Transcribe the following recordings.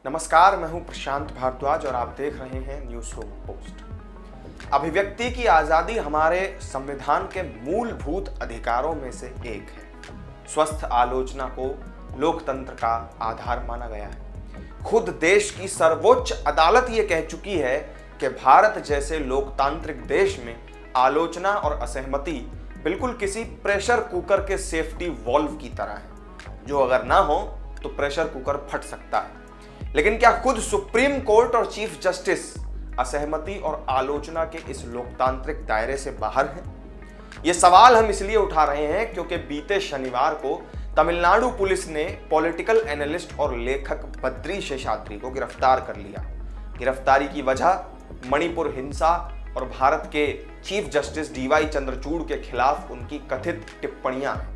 नमस्कार, मैं हूं प्रशांत भारद्वाज और आप देख रहे हैं न्यूज रूम पोस्ट। अभिव्यक्ति की आजादी हमारे संविधान के मूलभूत अधिकारों में से एक है। स्वस्थ आलोचना को लोकतंत्र का आधार माना गया है। खुद देश की सर्वोच्च अदालत ये कह चुकी है कि भारत जैसे लोकतांत्रिक देश में आलोचना और असहमति बिल्कुल किसी प्रेशर कुकर के सेफ्टी वॉल्व की तरह है, जो अगर ना हो तो प्रेशर कुकर फट सकता है। लेकिन क्या खुद सुप्रीम कोर्ट और चीफ जस्टिस असहमति और आलोचना के इस लोकतांत्रिक दायरे से बाहर हैं? ये सवाल हम इसलिए उठा रहे हैं क्योंकि बीते शनिवार को तमिलनाडु पुलिस ने पॉलिटिकल एनालिस्ट और लेखक बद्री शेषाद्री को गिरफ्तार कर लिया। गिरफ्तारी की वजह मणिपुर हिंसा और भारत के चीफ जस्टिस डीवाई चंद्रचूड़ के खिलाफ उनकी कथित टिप्पणियां हैं।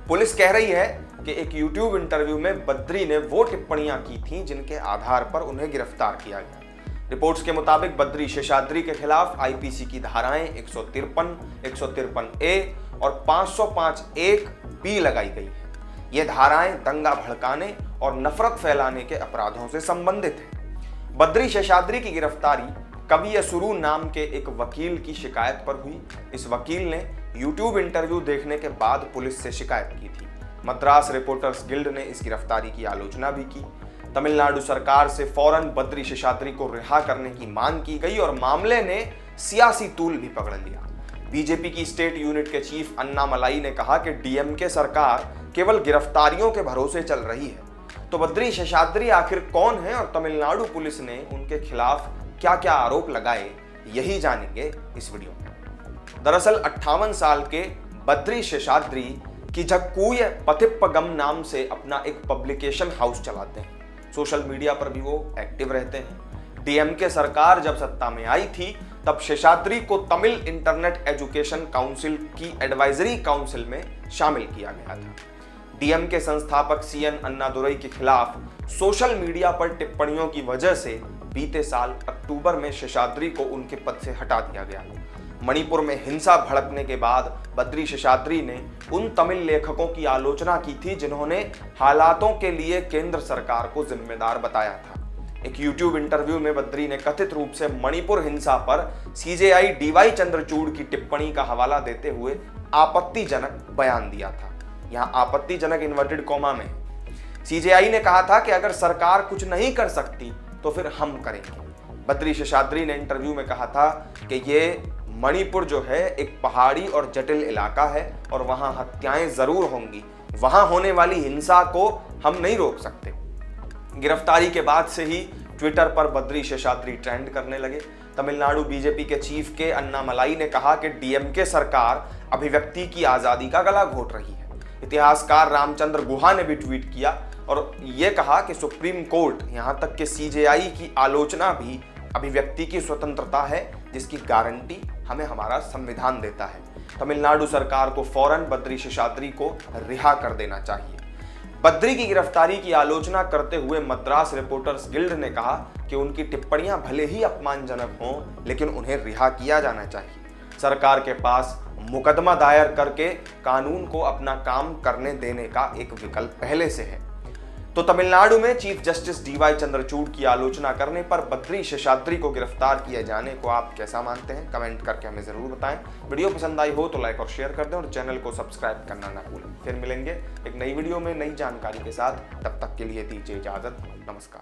पुलिस कह रही है कि एक YouTube इंटरव्यू में बद्री ने वो टिप्पणियां की थीं जिनके आधार पर उन्हें गिरफ्तार किया गया। रिपोर्ट्स के मुताबिक बद्री शेषाद्री के खिलाफ आईपीसी की धाराएं 153, 153A और 505(1)B लगाई गई है। ये धाराएं दंगा भड़काने और नफरत फैलाने के अपराधों से संबंधित हैं। बद्री शेषाद्री की गिरफ्तारी कवि असुरू नाम के एक वकील की शिकायत पर हुई। इस वकील ने YouTube इंटरव्यू देखने के बाद पुलिस से शिकायत की थी। मद्रास रिपोर्टर्स गिल्ड ने इस गिरफ्तारी की आलोचना भी की। तमिलनाडु सरकार से फौरन बद्री शेषाद्री को रिहा करने की मांग की गई और मामले ने सियासी तूल भी पकड़ लिया। बीजेपी की स्टेट यूनिट के चीफ अन्नामलाई ने कहा कि डीएमके सरकार केवल गिरफ्तारियों के भरोसे चल रही है। तो बद्री शेषाद्री आखिर कौन है और तमिलनाडु पुलिस ने उनके खिलाफ क्या क्या आरोप लगाए, यही जानेंगे इस वीडियो में। दरअसल 58 साल के बद्री शेषाद्री की झक्कूय पथिप्पगम नाम से अपना एक पब्लिकेशन हाउस चलाते हैं। सोशल मीडिया पर भी वो एक्टिव रहते हैं। डीएमके सरकार जब सत्ता में आई थी तब शेषाद्री को तमिल इंटरनेट एजुकेशन काउंसिल की एडवाइजरी काउंसिल में शामिल किया गया था। डीएमके संस्थापक सीएन अन्नादुरई के खिलाफ सोशल मीडिया पर टिप्पणियों की वजह से बीते साल अक्टूबर में शेषाद्री को उनके पद से हटा दिया गया। मणिपुर में हिंसा भड़कने के बाद बद्री शेषाद्री ने उन तमिल लेखकों की आलोचना की थी जिन्होंने हालातों के लिए केंद्र सरकार को जिम्मेदार बताया था। एक YouTube इंटरव्यू में बद्री ने कथित रूप से मणिपुर हिंसा पर सीजेआई डीवाई चंद्रचूड़ की टिप्पणी का हवाला देते हुए आपत्तिजनक बयान दिया था। यहां आपत्तिजनक इन्वर्टेड कॉमा में। सीजेआई ने कहा था कि अगर सरकार कुछ नहीं कर सकती तो फिर हम करेंगे। बद्री शेषाद्री ने इंटरव्यू में कहा था कि ये मणिपुर जो है एक पहाड़ी और जटिल इलाका है और वहां हत्याएं जरूर होंगी। वहां होने वाली हिंसा को हम नहीं रोक सकते। गिरफ्तारी के बाद से ही ट्विटर पर बद्री शेषाद्री ट्रेंड करने लगे। तमिलनाडु बीजेपी के चीफ के अन्नामलाई ने कहा कि डीएमके सरकार अभिव्यक्ति की आजादी का गला घोट रही है। इतिहासकार रामचंद्र गुहा ने भी ट्वीट किया और यह कहा कि सुप्रीम कोर्ट यहां तक कि सीजेआई की आलोचना भी अभिव्यक्ति की स्वतंत्रता है, जिसकी गारंटी हमें हमारा संविधान देता है। तमिलनाडु सरकार को फौरन बद्री शेषाद्री को रिहा कर देना चाहिए। बद्री की गिरफ्तारी की आलोचना करते हुए मद्रास रिपोर्टर्स गिल्ड ने कहा कि उनकी टिप्पणियां भले ही अपमानजनक हों, लेकिन उन्हें रिहा किया जाना चाहिए। सरकार के पास मुकदमा दायर करके कानून को अपना काम करने देने का एक विकल्प पहले से है। तो तमिलनाडु में चीफ जस्टिस डीवाई चंद्रचूड़ की आलोचना करने पर बद्री शेषाद्री को गिरफ्तार किए जाने को आप कैसा मानते हैं? कमेंट करके हमें जरूर बताएं। वीडियो पसंद आई हो तो लाइक और शेयर कर दें और चैनल को सब्सक्राइब करना ना भूलें। फिर मिलेंगे एक नई वीडियो में नई जानकारी के साथ। तब तक के लिए दीजिए इजाजत। नमस्कार।